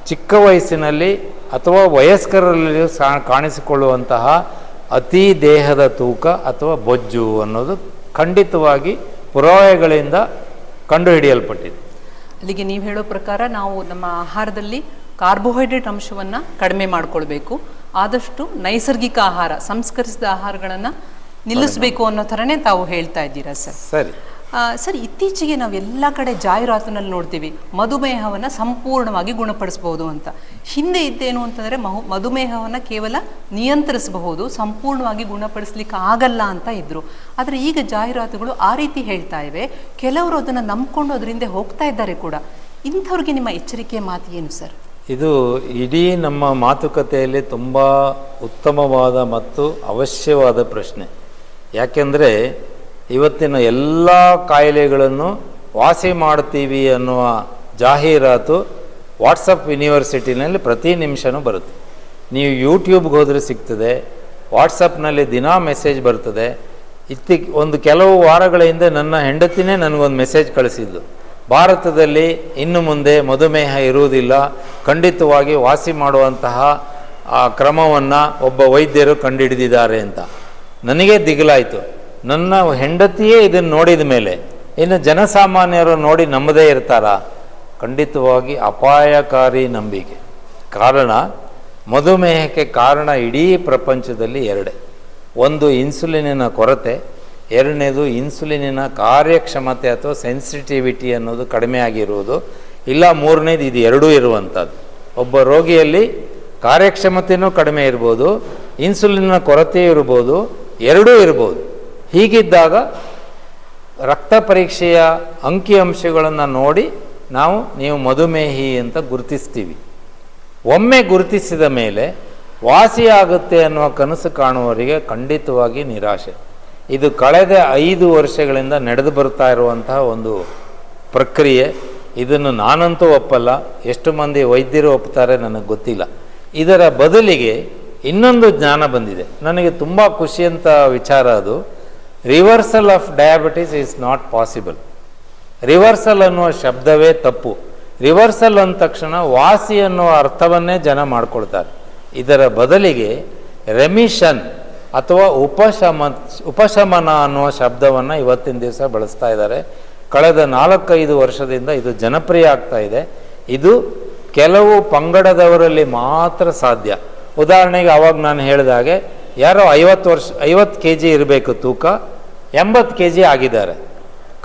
ಚಿಕ್ಕ ವಯಸ್ಸಿನಲ್ಲಿ ಅಥವಾ ವಯಸ್ಕರಲ್ಲಿಯೂ ಸಹ ಕಾಣಿಸಿಕೊಳ್ಳುವಂತಹ ಅತಿ ದೇಹದ ತೂಕ ಅಥವಾ ಬೊಜ್ಜು ಅನ್ನೋದು ಖಂಡಿತವಾಗಿ ಪುರಾವೆಗಳಿಂದ ಕಂಡುಹಿಡಿಯಲ್ಪಟ್ಟಿದೆ. ಅಲ್ಲಿಗೆ ನೀವು ಹೇಳೋ ಪ್ರಕಾರ ನಾವು ನಮ್ಮ ಆಹಾರದಲ್ಲಿ ಕಾರ್ಬೋಹೈಡ್ರೇಟ್ ಅಂಶವನ್ನು ಕಡಿಮೆ ಮಾಡಿಕೊಳ್ಬೇಕು, ಆದಷ್ಟು ನೈಸರ್ಗಿಕ ಆಹಾರ ಸಂಸ್ಕರಿಸಿದ ಆಹಾರಗಳನ್ನು ನಿಲ್ಲಿಸಬೇಕು ಅನ್ನೋ ಥರನೇ ತಾವು ಹೇಳ್ತಾ ಇದ್ದೀರಾ ಸರ್. ಸರಿ ಸರ್, ಇತ್ತೀಚೆಗೆ ನಾವು ಎಲ್ಲ ಕಡೆ ಜಾಹೀರಾತಿನಲ್ಲಿ ನೋಡ್ತೀವಿ ಮಧುಮೇಹವನ್ನು ಸಂಪೂರ್ಣವಾಗಿ ಗುಣಪಡಿಸಬಹುದು ಅಂತ. ಹಿಂದೆ ಇದ್ದೇನು ಅಂತಂದರೆ ಮಧುಮೇಹವನ್ನು ಕೇವಲ ನಿಯಂತ್ರಿಸಬಹುದು, ಸಂಪೂರ್ಣವಾಗಿ ಗುಣಪಡಿಸ್ಲಿಕ್ಕೆ ಆಗಲ್ಲ ಅಂತ ಇದ್ರು. ಆದರೆ ಈಗ ಜಾಹೀರಾತುಗಳು ಆ ರೀತಿ ಹೇಳ್ತಾ ಇವೆ. ಕೆಲವರು ಅದನ್ನು ನಂಬ್ಕೊಂಡು ಅದರಿಂದ ಹೋಗ್ತಾ ಇದ್ದಾರೆ ಕೂಡ. ಇಂಥವ್ರಿಗೆ ನಿಮ್ಮ ಎಚ್ಚರಿಕೆಯ ಮಾತು ಏನು ಸರ್? ಇದು ಇಡೀ ನಮ್ಮ ಮಾತುಕತೆಯಲ್ಲಿ ತುಂಬ ಉತ್ತಮವಾದ ಮತ್ತು ಅವಶ್ಯವಾದ ಪ್ರಶ್ನೆ. ಯಾಕೆಂದರೆ ಇವತ್ತಿನ ಎಲ್ಲ ಕಾಯಿಲೆಗಳನ್ನು ವಾಸಿ ಮಾಡ್ತೀವಿ ಅನ್ನುವ ಜಾಹೀರಾತು ವಾಟ್ಸಪ್ ಯೂನಿವರ್ಸಿಟಿನಲ್ಲಿ ಪ್ರತಿ ನಿಮಿಷನೂ ಬರುತ್ತೆ. ನೀವು ಯೂಟ್ಯೂಬ್ಗೆ ಹೋದರೆ ಸಿಗ್ತದೆ, ವಾಟ್ಸಪ್ನಲ್ಲಿ ದಿನಾ ಮೆಸೇಜ್ ಬರ್ತದೆ. ಒಂದು ಕೆಲವು ವಾರಗಳ ಹಿಂದೆ ನನ್ನ ಹೆಂಡತಿನೇ ನನಗೊಂದು ಮೆಸೇಜ್ ಕಳಿಸಿದ್ದು, ಭಾರತದಲ್ಲಿ ಇನ್ನು ಮುಂದೆ ಮಧುಮೇಹ ಇರುವುದಿಲ್ಲ, ಖಂಡಿತವಾಗಿ ವಾಸಿ ಮಾಡುವಂತಹ ಆ ಕ್ರಮವನ್ನು ಒಬ್ಬ ವೈದ್ಯರು ಕಂಡುಹಿಡಿದಿದ್ದಾರೆ ಅಂತ. ನನಗೆ ದಿಗಿಲಾಯಿತು. ನನ್ನ ಹೆಂಡತಿಯೇ ಇದನ್ನು ನೋಡಿದ ಮೇಲೆ ಇನ್ನು ಜನಸಾಮಾನ್ಯರು ನೋಡಿ ನಂಬದೇ ಇರ್ತಾರಾ? ಖಂಡಿತವಾಗಿ ಅಪಾಯಕಾರಿ ನಂಬಿಕೆ. ಕಾರಣ, ಮಧುಮೇಹಕ್ಕೆ ಕಾರಣ ಇಡೀ ಪ್ರಪಂಚದಲ್ಲಿ ಎರಡೇ. ಒಂದು ಇನ್ಸುಲಿನಿನ ಕೊರತೆ, ಎರಡನೇದು ಇನ್ಸುಲಿನಿನ ಕಾರ್ಯಕ್ಷಮತೆ ಅಥವಾ ಸೆನ್ಸಿಟಿವಿಟಿ ಅನ್ನೋದು ಕಡಿಮೆ ಆಗಿರುವುದು, ಇಲ್ಲ ಮೂರನೇದು ಇದು ಎರಡೂ ಇರುವಂಥದ್ದು. ಒಬ್ಬ ರೋಗಿಯಲ್ಲಿ ಕಾರ್ಯಕ್ಷಮತೆಯೂ ಕಡಿಮೆ ಇರ್ಬೋದು, ಇನ್ಸುಲಿನ್ನ ಕೊರತೆ ಇರ್ಬೋದು, ಎರಡೂ ಇರ್ಬೋದು. ಹೀಗಿದ್ದಾಗ ರಕ್ತ ಪರೀಕ್ಷೆಯ ಅಂಕಿಅಂಶಗಳನ್ನು ನೋಡಿ ನೀವು ಮಧುಮೇಹಿ ಅಂತ ಗುರುತಿಸ್ತೀವಿ. ಒಮ್ಮೆ ಗುರುತಿಸಿದ ಮೇಲೆ ವಾಸಿಯಾಗುತ್ತೆ ಅನ್ನುವ ಕನಸು ಕಾಣುವವರಿಗೆ ಖಂಡಿತವಾಗಿ ನಿರಾಶೆ. ಇದು ಕಳೆದ 5 ವರ್ಷಗಳಿಂದ ನಡೆದು ಬರ್ತಾ ಇರುವಂತಹ ಒಂದು ಪ್ರಕ್ರಿಯೆ. ಇದನ್ನು ನಾನಂತೂ ಒಪ್ಪಲ್ಲ, ಎಷ್ಟು ಮಂದಿ ವೈದ್ಯರು ಒಪ್ತಾರೆ ನನಗೆ ಗೊತ್ತಿಲ್ಲ. ಇದರ ಬದಲಿಗೆ ಇನ್ನೊಂದು ಜ್ಞಾನ ಬಂದಿದೆ. ನನಗೆ ತುಂಬ ಖುಷಿಯಂಥ ವಿಚಾರ ಅದು. Reversal of diabetes is not possible. Reversal ಅನ್ನುವ ಶಬ್ದವೇ ತಪ್ಪು. ರಿವರ್ಸಲ್ ಅಂದ ತಕ್ಷಣ ವಾಸಿ ಅನ್ನುವ ಅರ್ಥವನ್ನೇ ಜನ ಮಾಡ್ಕೊಳ್ತಾರೆ. ಇದರ ಬದಲಿಗೆ ರೆಮಿಷನ್ ಅಥವಾ ಉಪಶಮನ ಅನ್ನುವ ಶಬ್ದವನ್ನು ಇವತ್ತಿನ ದಿವಸ ಬಳಸ್ತಾ ಇದ್ದಾರೆ. ಕಳೆದ 4-5 ವರ್ಷದಿಂದ ಇದು ಜನಪ್ರಿಯ ಆಗ್ತಾ ಇದೆ. ಇದು ಕೆಲವು ಪಂಗಡದವರಲ್ಲಿ ಮಾತ್ರ ಸಾಧ್ಯ. ಉದಾಹರಣೆಗೆ ಅವಾಗ ನಾನು ಹೇಳಿದ ಹಾಗೆ ಯಾರೋ 50 kg ಇರಬೇಕು ತೂಕ, 80 kg ಆಗಿದ್ದಾರೆ.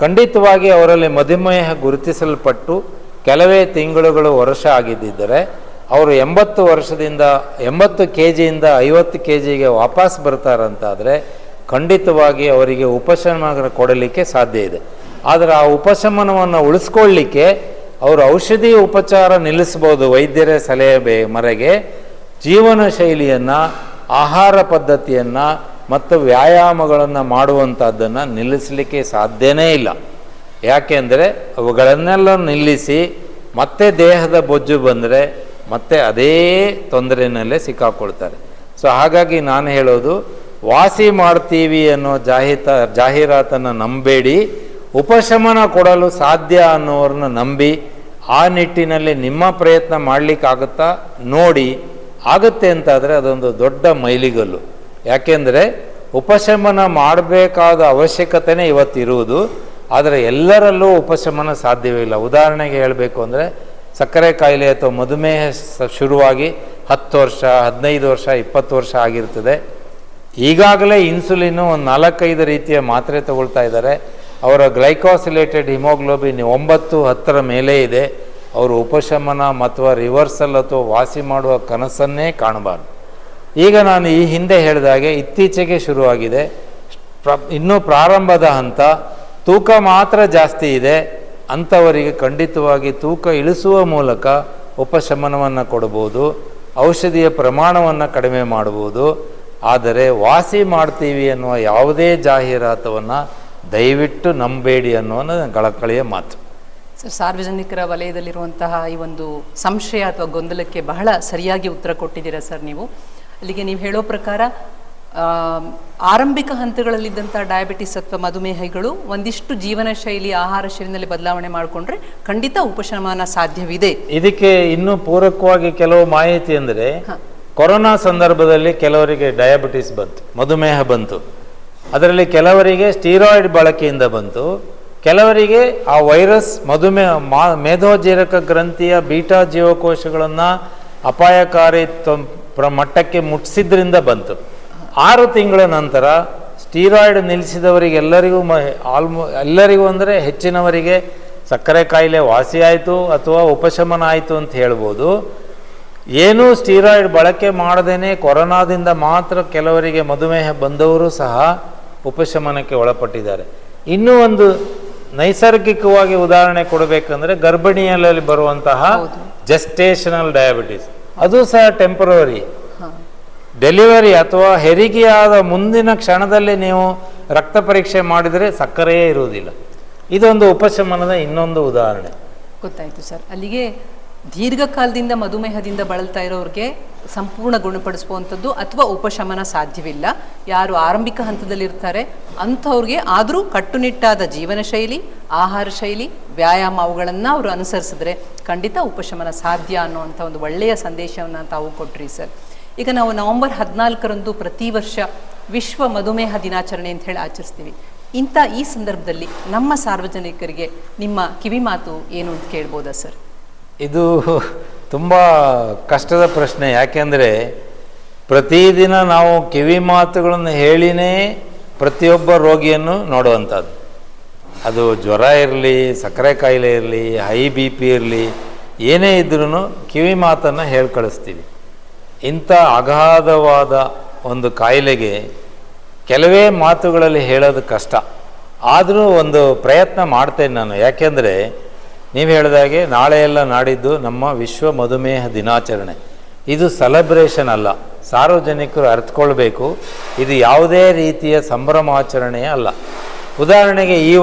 ಖಂಡಿತವಾಗಿ ಅವರಲ್ಲಿ ಮಧುಮೇಹ ಗುರುತಿಸಲ್ಪಟ್ಟು ಕೆಲವೇ ತಿಂಗಳುಗಳು ವರ್ಷ ಆಗಿದ್ದರೆ ಅವರು 80 kgಯಿಂದ 50 kgಗೆ ವಾಪಸ್ ಬರ್ತಾರಂತಾದರೆ ಖಂಡಿತವಾಗಿ ಅವರಿಗೆ ಉಪಶಮನ ಕೊಡಲಿಕ್ಕೆ ಸಾಧ್ಯ ಇದೆ. ಆದರೆ ಆ ಉಪಶಮನವನ್ನು ಉಳಿಸ್ಕೊಳ್ಳಿಕ್ಕೆ ಅವರು ಔಷಧಿ ಉಪಚಾರ ನಿಲ್ಲಿಸ್ಬೋದು ವೈದ್ಯರ ಸಲಹೆ ಮೇರೆಗೆ. ಜೀವನ ಶೈಲಿಯನ್ನು, ಆಹಾರ ಪದ್ಧತಿಯನ್ನು ಮತ್ತು ವ್ಯಾಯಾಮಗಳನ್ನು ಮಾಡುವಂಥದ್ದನ್ನು ನಿಲ್ಲಿಸಲಿಕ್ಕೆ ಸಾಧ್ಯನೇ ಇಲ್ಲ. ಯಾಕೆಂದರೆ ಅವುಗಳನ್ನೆಲ್ಲ ನಿಲ್ಲಿಸಿ ಮತ್ತೆ ದೇಹದ ಬೊಜ್ಜು ಬಂದರೆ ಮತ್ತೆ ಅದೇ ತೊಂದರೆಯಲ್ಲೇ ಸಿಕ್ಕಾಕೊಳ್ತಾರೆ. ಸೊ ಹಾಗಾಗಿ ನಾನು ಹೇಳೋದು, ವಾಸಿ ಮಾಡ್ತೀವಿ ಅನ್ನೋ ಜಾಹೀರಾತನ್ನು ನಂಬೇಡಿ, ಉಪಶಮನ ಕೊಡಲು ಸಾಧ್ಯ ಅನ್ನೋರನ್ನ ನಂಬಿ ಆ ನಿಟ್ಟಿನಲ್ಲಿ ನಿಮ್ಮ ಪ್ರಯತ್ನ ಮಾಡಲಿಕ್ಕಾಗುತ್ತಾ ನೋಡಿ. ಆಗುತ್ತೆ ಅಂತಾದರೆ ಅದೊಂದು ದೊಡ್ಡ ಮೈಲಿಗಲ್ಲು. ಯಾಕೆಂದರೆ ಉಪಶಮನ ಮಾಡಬೇಕಾದ ಅವಶ್ಯಕತೆನೇ ಇವತ್ತಿರುವುದು. ಆದರೆ ಎಲ್ಲರಲ್ಲೂ ಉಪಶಮನ ಸಾಧ್ಯವಿಲ್ಲ. ಉದಾಹರಣೆಗೆ ಹೇಳಬೇಕು ಅಂದರೆ ಸಕ್ಕರೆ ಕಾಯಿಲೆ ಅಥವಾ ಮಧುಮೇಹ ಶುರುವಾಗಿ 10 ವರ್ಷ, 15 ವರ್ಷ, 20 ವರ್ಷ ಆಗಿರ್ತದೆ. ಈಗಾಗಲೇ ಇನ್ಸುಲಿನ್ನು ಒಂದು 4-5 ರೀತಿಯ ಮಾತ್ರೆ ತಗೊಳ್ತಾ ಇದ್ದಾರೆ. ಅವರ ಗ್ಲೈಕೋಸಿಲೇಟೆಡ್ ಹಿಮೋಗ್ಲೋಬಿನ್ 9-10 ಮೇಲೆ ಇದೆ. ಅವರು ಉಪಶಮನ ಅಥವಾ ರಿವರ್ಸಲ್ ಅಥವಾ ವಾಸಿ ಮಾಡುವ ಕನಸನ್ನೇ ಕಾಣಬಾರ್ದು. ಈಗ ನಾನು ಈ ಹಿಂದೆ ಹೇಳಿದಾಗೆ ಇತ್ತೀಚೆಗೆ ಶುರುವಾಗಿದೆ, ಇನ್ನೂ ಪ್ರಾರಂಭದ ಹಂತ. ತೂಕ ಮಾತ್ರ ಜಾಸ್ತಿ ಇದೆ ಅಂಥವರಿಗೆ ಖಂಡಿತವಾಗಿ ತೂಕ ಇಳಿಸುವ ಮೂಲಕ ಉಪಶಮನವನ್ನು ಕೊಡ್ಬೋದು, ಔಷಧಿಯ ಪ್ರಮಾಣವನ್ನು ಕಡಿಮೆ ಮಾಡ್ಬೋದು. ಆದರೆ ವಾಸಿ ಮಾಡ್ತೀವಿ ಅನ್ನುವ ಯಾವುದೇ ಜಾಹೀರಾತವನ್ನು ದಯವಿಟ್ಟು ನಂಬೇಡಿ ಅನ್ನೋದು ಕಳಕಳಿಯ ಮಾತು. ಸರ್, ಸಾರ್ವಜನಿಕರ ವಲಯದಲ್ಲಿರುವಂತಹ ಈ ಒಂದು ಸಂಶಯ ಅಥವಾ ಗೊಂದಲಕ್ಕೆ ಬಹಳ ಸರಿಯಾಗಿ ಉತ್ತರ ಕೊಟ್ಟಿದ್ದೀರಾ ಸರ್ ನೀವು. ಅಲ್ಲಿಗೆ ನೀವು ಹೇಳೋ ಪ್ರಕಾರ ಆರಂಭಿಕ ಹಂತಗಳಲ್ಲಿದ್ದಂಥ ಡಯಾಬಿಟಿಸ್ ಅಥವಾ ಮಧುಮೇಹಿಗಳು ಒಂದಿಷ್ಟು ಜೀವನ ಶೈಲಿ, ಆಹಾರ ಶೈಲಿನಲ್ಲಿ ಬದಲಾವಣೆ ಮಾಡಿಕೊಂಡ್ರೆ ಖಂಡಿತ ಉಪಶಮನ ಸಾಧ್ಯವಿದೆ. ಇದಕ್ಕೆ ಇನ್ನೂ ಪೂರಕವಾಗಿ ಕೆಲವು ಮಾಹಿತಿ ಅಂದರೆ, ಕೊರೋನಾ ಸಂದರ್ಭದಲ್ಲಿ ಕೆಲವರಿಗೆ ಡಯಾಬಿಟಿಸ್ ಬಂತು, ಮಧುಮೇಹ ಬಂತು. ಅದರಲ್ಲಿ ಕೆಲವರಿಗೆ ಸ್ಟೀರಾಯ್ಡ್ ಬಳಕೆಯಿಂದ ಬಂತು, ಕೆಲವರಿಗೆ ಆ ವೈರಸ್ ಮೇಧೋಜೀರಕ ಗ್ರಂಥಿಯ ಬೀಟಾ ಜೀವಕೋಶಗಳನ್ನು ಅಪಾಯಕಾರಿ ಮಟ್ಟಕ್ಕೆ ಮುಟ್ಟಿಸಿದ್ರಿಂದ ಬಂತು. 6 ತಿಂಗಳ ನಂತರ ಸ್ಟೀರಾಯ್ಡ್ ನಿಲ್ಲಿಸಿದವರಿಗೆಲ್ಲರಿಗೂ ಎಲ್ಲರಿಗೂ ಅಂದರೆ ಹೆಚ್ಚಿನವರಿಗೆ ಸಕ್ಕರೆ ಕಾಯಿಲೆ ವಾಸಿಯಾಯಿತು ಅಥವಾ ಉಪಶಮನ ಆಯಿತು ಅಂತ ಹೇಳ್ಬೋದು. ಏನೂ ಸ್ಟೀರಾಯ್ಡ್ ಬಳಕೆ ಮಾಡದೇನೆ ಕೊರೋನಾದಿಂದ ಮಾತ್ರ ಕೆಲವರಿಗೆ ಮಧುಮೇಹ ಬಂದವರು ಸಹ ಉಪಶಮನಕ್ಕೆ ಒಳಪಟ್ಟಿದ್ದಾರೆ. ಇನ್ನೂ ಒಂದು ನೈಸರ್ಗಿಕವಾಗಿ ಉದಾಹರಣೆ ಕೊಡಬೇಕಂದ್ರೆ ಗರ್ಭಿಣಿಯಲ್ಲಿ ಬರುವಂತಹ ಜೆಸ್ಟೇಷನಲ್ ಡಯಾಬಿಟಿಸ್, ಅದು ಸಹ ಟೆಂಪರರಿ. ಡೆಲಿವರಿ ಅಥವಾ ಹೆರಿಗೆಯಾದ ಮುಂದಿನ ಕ್ಷಣದಲ್ಲಿ ನೀವು ರಕ್ತ ಪರೀಕ್ಷೆ ಮಾಡಿದರೆ ಸಕ್ಕರೆಯೇ ಇರುವುದಿಲ್ಲ. ಇದೊಂದು ಉಪಶಮನದ ಇನ್ನೊಂದು ಉದಾಹರಣೆ. ಗೊತ್ತಾಯಿತು ಸರ್. ಅಲ್ಲಿಗೆ ದೀರ್ಘಕಾಲದಿಂದ ಮಧುಮೇಹದಿಂದ ಬಳಲ್ತಾ ಇರೋರಿಗೆ ಸಂಪೂರ್ಣ ಗುಣಪಡಿಸುವಂಥದ್ದು ಅಥವಾ ಉಪಶಮನ ಸಾಧ್ಯವಿಲ್ಲ. ಯಾರು ಆರಂಭಿಕ ಹಂತದಲ್ಲಿರ್ತಾರೆ ಅಂಥವ್ರಿಗೆ ಆದರೂ ಕಟ್ಟುನಿಟ್ಟಾದ ಜೀವನ ಶೈಲಿ, ಆಹಾರ ಶೈಲಿ, ವ್ಯಾಯಾಮ ಅವುಗಳನ್ನು ಅವರು ಅನುಸರಿಸಿದ್ರೆ ಖಂಡಿತ ಉಪಶಮನ ಸಾಧ್ಯ ಅನ್ನುವಂಥ ಒಂದು ಒಳ್ಳೆಯ ಸಂದೇಶವನ್ನು ತಾವು ಕೊಟ್ರಿ ಸರ್. ಈಗ ನಾವು ನವೆಂಬರ್ 14ರಂದು ಪ್ರತಿ ವರ್ಷ ವಿಶ್ವ ಮಧುಮೇಹ ದಿನಾಚರಣೆ ಅಂತ ಹೇಳಿ ಆಚರಿಸ್ತೀವಿ. ಈ ಸಂದರ್ಭದಲ್ಲಿ ನಮ್ಮ ಸಾರ್ವಜನಿಕರಿಗೆ ನಿಮ್ಮ ಕಿವಿ ಮಾತು ಏನು ಅಂತ ಕೇಳ್ಬೋದಾ ಸರ್? ಇದು ತುಂಬ ಕಷ್ಟದ ಪ್ರಶ್ನೆ. ಯಾಕೆಂದರೆ ಪ್ರತಿದಿನ ನಾವು ಕಿವಿ ಮಾತುಗಳನ್ನು ಹೇಳಿನೇ ಪ್ರತಿಯೊಬ್ಬ ರೋಗಿಯನ್ನು ನೋಡುವಂಥದ್ದು. ಅದು ಜ್ವರ ಇರಲಿ, ಸಕ್ಕರೆ ಕಾಯಿಲೆ ಇರಲಿ, ಹೈ BP ಇರಲಿ, ಏನೇ ಇದ್ರೂ ಕಿವಿ ಮಾತನ್ನು ಹೇಳಿ ಕಳಿಸ್ತೀವಿ. ಇಂಥ ಅಗಾಧವಾದ ಒಂದು ಕಾಯಿಲೆಗೆ ಕೆಲವೇ ಮಾತುಗಳಲ್ಲಿ ಹೇಳೋದು ಕಷ್ಟ. ಆದರೂ ಒಂದು ಪ್ರಯತ್ನ ಮಾಡ್ತೇನೆ ನಾನು. ಯಾಕೆಂದರೆ ನೀವು ಹೇಳಿದಾಗೆ ನಾಳೆ ಎಲ್ಲ ನಾಡಿದ್ದು ನಮ್ಮ ವಿಶ್ವ ಮಧುಮೇಹ ದಿನಾಚರಣೆ. ಇದು ಸೆಲೆಬ್ರೇಷನ್ ಅಲ್ಲ, ಸಾರ್ವಜನಿಕರು ಅರ್ಥಕೊಳ್ಬೇಕು. ಇದು ಯಾವುದೇ ರೀತಿಯ ಸಂಭ್ರಮಾಚರಣೆಯೇ ಅಲ್ಲ. ಉದಾಹರಣೆಗೆ ಈ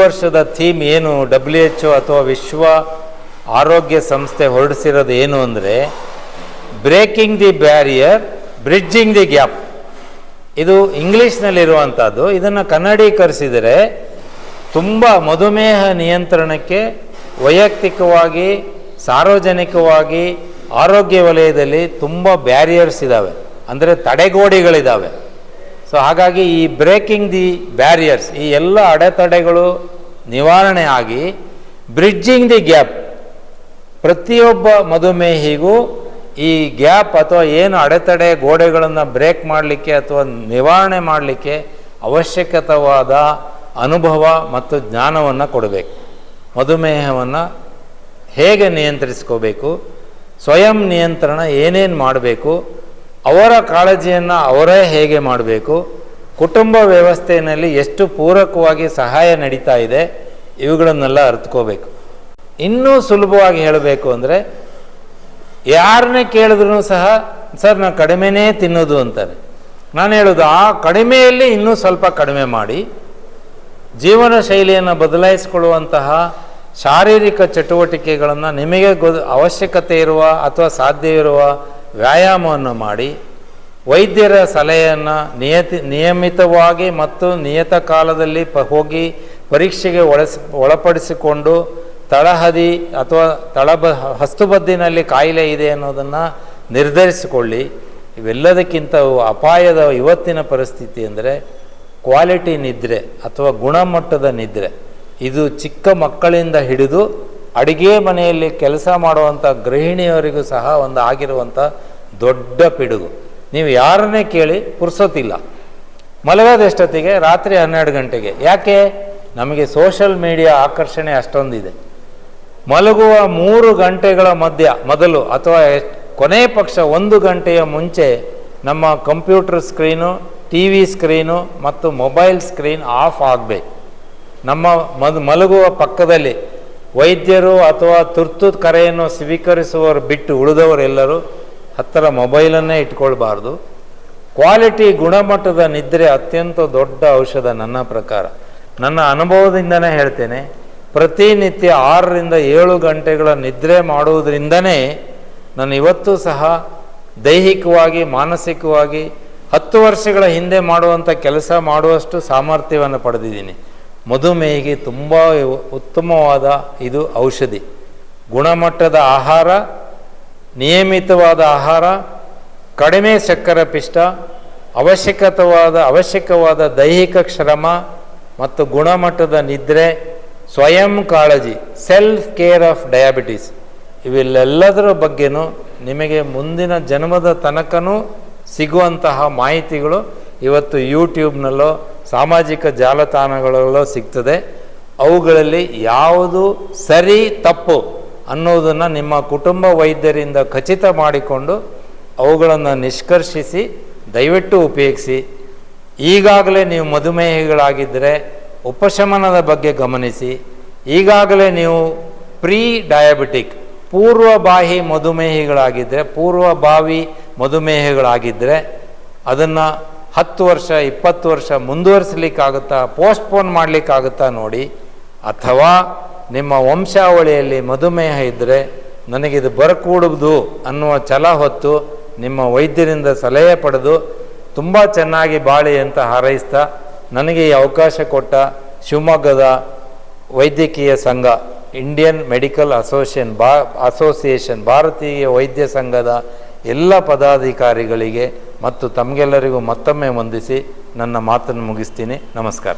ವರ್ಷದ ಥೀಮ್ ಏನು WHO ಅಥವಾ ವಿಶ್ವ ಆರೋಗ್ಯ ಸಂಸ್ಥೆ ಹೊರಡಿಸಿರೋದು ಏನು ಅಂದರೆ, breaking the barrier, bridging the gap. ಇದು ಇಂಗ್ಲೀಷ್ನಲ್ಲಿರುವಂಥದ್ದು. ಇದನ್ನು ಕನ್ನಡೀಕರಿಸಿದರೆ ತುಂಬ ಮಧುಮೇಹ ನಿಯಂತ್ರಣಕ್ಕೆ ವೈಯಕ್ತಿಕವಾಗಿ, ಸಾರ್ವಜನಿಕವಾಗಿ, ಆರೋಗ್ಯ ವಲಯದಲ್ಲಿ ತುಂಬ ಬ್ಯಾರಿಯರ್ಸ್ ಇದ್ದಾವೆ, ಅಂದರೆ ತಡೆಗೋಡೆಗಳಿದ್ದಾವೆ. ಸೊ ಹಾಗಾಗಿ ಈ ಬ್ರೇಕಿಂಗ್ ದಿ ಬ್ಯಾರಿಯರ್ಸ್, ಈ ಎಲ್ಲ ಅಡೆತಡೆಗಳು ನಿವಾರಣೆ ಆಗಿ ಬ್ರಿಡ್ಜಿಂಗ್ ದಿ ಗ್ಯಾಪ್, ಪ್ರತಿಯೊಬ್ಬ ಮಧುಮೇಹಿಗೂ ಈ ಗ್ಯಾಪ್ ಅಥವಾ ಏನು ಅಡೆತಡೆ ಗೋಡೆಗಳನ್ನು ಬ್ರೇಕ್ ಮಾಡಲಿಕ್ಕೆ ಅಥವಾ ನಿವಾರಣೆ ಮಾಡಲಿಕ್ಕೆ ಅವಶ್ಯಕವಾದ ಅನುಭವ ಮತ್ತು ಜ್ಞಾನವನ್ನು ಕೊಡಬೇಕು. ಮಧುಮೇಹವನ್ನು ಹೇಗೆ ನಿಯಂತ್ರಿಸ್ಕೋಬೇಕು, ಸ್ವಯಂ ನಿಯಂತ್ರಣ ಏನೇನು ಮಾಡಬೇಕು, ಅವರ ಕಾಳಜಿಯನ್ನು ಅವರೇ ಹೇಗೆ ಮಾಡಬೇಕು, ಕುಟುಂಬ ವ್ಯವಸ್ಥೆಯಲ್ಲಿ ಎಷ್ಟು ಪೂರಕವಾಗಿ ಸಹಾಯ ನಡೀತಾ ಇದೆ, ಇವುಗಳನ್ನೆಲ್ಲ ಅರ್ಥಕೋಬೇಕು. ಇನ್ನೂ ಸುಲಭವಾಗಿ ಹೇಳಬೇಕು ಅಂದರೆ, ಯಾರನ್ನೇ ಕೇಳಿದ್ರೂ ಸಹ ಸರ್ ನಾನು ಕಡಿಮೆನೇ ತಿನ್ನೋದು ಅಂತಾರೆ. ನಾನು ಹೇಳೋದು, ಆ ಕಡಿಮೆಯಲ್ಲಿ ಇನ್ನೂ ಸ್ವಲ್ಪ ಕಡಿಮೆ ಮಾಡಿ ಜೀವನ ಶೈಲಿಯನ್ನು ಬದಲಾಯಿಸಿಕೊಳ್ಳುವಂತಹ ಶಾರೀರಿಕ ಚಟುವಟಿಕೆಗಳನ್ನು ನಿಮಗೆ ಅವಶ್ಯಕತೆ ಇರುವ ಅಥವಾ ಸಾಧ್ಯ ಇರುವ ವ್ಯಾಯಾಮವನ್ನು ಮಾಡಿ, ವೈದ್ಯರ ಸಲಹೆಯನ್ನು ನಿಯಮಿತವಾಗಿ ಮತ್ತು ನಿಯತ ಕಾಲದಲ್ಲಿ ಹೋಗಿ ಪರೀಕ್ಷೆಗೆ ಒಳಪಡಿಸಿಕೊಂಡು ತಳಹದಿ ಅಥವಾ ಹಸ್ತುಬದ್ದಿನಲ್ಲಿ ಕಾಯಿಲೆ ಇದೆ ಅನ್ನೋದನ್ನು ನಿರ್ಧರಿಸಿಕೊಳ್ಳಿ. ಇವೆಲ್ಲದಕ್ಕಿಂತ ಅಪಾಯದ ಇವತ್ತಿನ ಪರಿಸ್ಥಿತಿ ಅಂದರೆ ಕ್ವಾಲಿಟಿ ನಿದ್ರೆ ಅಥವಾ ಗುಣಮಟ್ಟದ ನಿದ್ರೆ. ಇದು ಚಿಕ್ಕ ಮಕ್ಕಳಿಂದ ಹಿಡಿದು ಅಡುಗೆ ಮನೆಯಲ್ಲಿ ಕೆಲಸ ಮಾಡುವಂಥ ಗೃಹಿಣಿಯವರಿಗೂ ಸಹ ಒಂದು ಆಗಿರುವಂಥ ದೊಡ್ಡ ಪಿಡುಗು. ನೀವು ಯಾರನ್ನೇ ಕೇಳಿ ಪುರ್ಸೊತ್ತಿಲ್ಲ, ಮಲಗೋದೆಷ್ಟೊತ್ತಿಗೆ ರಾತ್ರಿ 12 ಗಂಟೆಗೆ. ಯಾಕೆ? ನಮಗೆ ಸೋಷಲ್ ಮೀಡಿಯಾ ಆಕರ್ಷಣೆ ಅಷ್ಟೊಂದಿದೆ. ಮಲಗುವ 3 ಗಂಟೆಗಳ ಮೊದಲು ಅಥವಾ ಕೊನೆ ಪಕ್ಷ 1 ಗಂಟೆಯ ಮುಂಚೆ ನಮ್ಮ computer screen, T V screen ಮತ್ತು ಮೊಬೈಲ್ ಸ್ಕ್ರೀನ್ ಆಫ್ ಆಗಬೇಕು. ನಮ್ಮ ಮಲಗುವ ಪಕ್ಕದಲ್ಲಿ ವೈದ್ಯರು ಅಥವಾ ತುರ್ತು ಕರೆಯನ್ನು ಸ್ವೀಕರಿಸುವವರು ಬಿಟ್ಟು ಉಳಿದವರೆಲ್ಲರೂ ಹತ್ತಿರ ಮೊಬೈಲನ್ನೇ ಇಟ್ಕೊಳ್ಬಾರ್ದು. ಕ್ವಾಲಿಟಿ ಗುಣಮಟ್ಟದ ನಿದ್ರೆ ಅತ್ಯಂತ ದೊಡ್ಡ ಔಷಧ ನನ್ನ ಪ್ರಕಾರ. ನನ್ನ ಅನುಭವದಿಂದನೇ ಹೇಳ್ತೇನೆ, ಪ್ರತಿನಿತ್ಯ 6 ರಿಂದ 7 ಗಂಟೆಗಳ ನಿದ್ರೆ ಮಾಡುವುದರಿಂದನೇ ನಾನು ಇವತ್ತೂ ಸಹ ದೈಹಿಕವಾಗಿ ಮಾನಸಿಕವಾಗಿ 10 ವರ್ಷಗಳ ಹಿಂದೆ ಮಾಡುವಂಥ ಕೆಲಸ ಮಾಡುವಷ್ಟು ಸಾಮರ್ಥ್ಯವನ್ನು ಪಡೆದಿದ್ದೀನಿ. ಮಧುಮೇಹಿಗೆ ತುಂಬ ಉತ್ತಮವಾದ ಇದು ಔಷಧಿ. ಗುಣಮಟ್ಟದ ಆಹಾರ, ನಿಯಮಿತವಾದ ಆಹಾರ, ಕಡಿಮೆ ಸಕ್ಕರೆ ಪಿಷ್ಟ, ಅವಶ್ಯಕವಾದ ದೈಹಿಕ ಶ್ರಮ ಮತ್ತು ಗುಣಮಟ್ಟದ ನಿದ್ರೆ, ಸ್ವಯಂ ಕಾಳಜಿ, ಸೆಲ್ಫ್ ಕೇರ್ ಆಫ್ ಡಯಾಬಿಟೀಸ್, ಇವೆಲ್ಲದರ ಬಗ್ಗೆನೂ ನಿಮಗೆ ಮುಂದಿನ ಜನ್ಮದ ತನಕನೂ ಸಿಗುವಂತಹ ಮಾಹಿತಿಗಳು ಇವತ್ತು ಯೂಟ್ಯೂಬ್ನಲ್ಲೋ ಸಾಮಾಜಿಕ ಜಾಲತಾಣಗಳಲ್ಲೋ ಸಿಗ್ತದೆ. ಅವುಗಳಲ್ಲಿ ಯಾವುದು ಸರಿ ತಪ್ಪು ಅನ್ನೋದನ್ನು ನಿಮ್ಮ ಕುಟುಂಬ ವೈದ್ಯರಿಂದ ಖಚಿತ ಮಾಡಿಕೊಂಡು ಅವುಗಳನ್ನು ನಿಷ್ಕರ್ಷಿಸಿ ದಯವಿಟ್ಟು ಉಪಯೋಗಿಸಿ. ಈಗಾಗಲೇ ನೀವು ಮಧುಮೇಹಿಗಳಾಗಿದ್ದರೆ ಉಪಶಮನದ ಬಗ್ಗೆ ಗಮನಿಸಿ. ಈಗಾಗಲೇ ನೀವು ಪ್ರೀ ಡಯಾಬಿಟಿಕ್ ಪೂರ್ವಭಾವಿ ಮಧುಮೇಹಿಗಳಾಗಿದ್ದರೆ ಅದನ್ನು 10 ವರ್ಷ 20 ವರ್ಷ ಮುಂದುವರಿಸಲಿಕ್ಕಾಗುತ್ತಾ, ಪೋಸ್ಟ್ಪೋನ್ ಮಾಡಲಿಕ್ಕಾಗುತ್ತಾ ನೋಡಿ. ಅಥವಾ ನಿಮ್ಮ ವಂಶಾವಳಿಯಲ್ಲಿ ಮಧುಮೇಹ ಇದ್ದರೆ ನನಗಿದು ಬರಕೂಡುವುದು ಅನ್ನುವ ಛಲ ಹೊತ್ತು ನಿಮ್ಮ ವೈದ್ಯರಿಂದ ಸಲಹೆ ಪಡೆದು ತುಂಬ ಚೆನ್ನಾಗಿ ಬಾಳಿ ಅಂತ ಹಾರೈಸ್ತಾ, ನನಗೆ ಈ ಅವಕಾಶ ಕೊಟ್ಟ ಶಿವಮೊಗ್ಗದ ವೈದ್ಯಕೀಯ ಸಂಘ, ಇಂಡಿಯನ್ ಮೆಡಿಕಲ್ ಅಸೋಸಿಯೇಷನ್ ಭಾರತೀಯ ವೈದ್ಯ ಸಂಘದ ಎಲ್ಲ ಪದಾಧಿಕಾರಿಗಳಿಗೆ ಮತ್ತು ತಮಗೆಲ್ಲರಿಗೂ ಮತ್ತೊಮ್ಮೆ ವಂದಿಸಿ ನನ್ನ ಮಾತನ್ನು ಮುಗಿಸ್ತೀನಿ. ನಮಸ್ಕಾರ.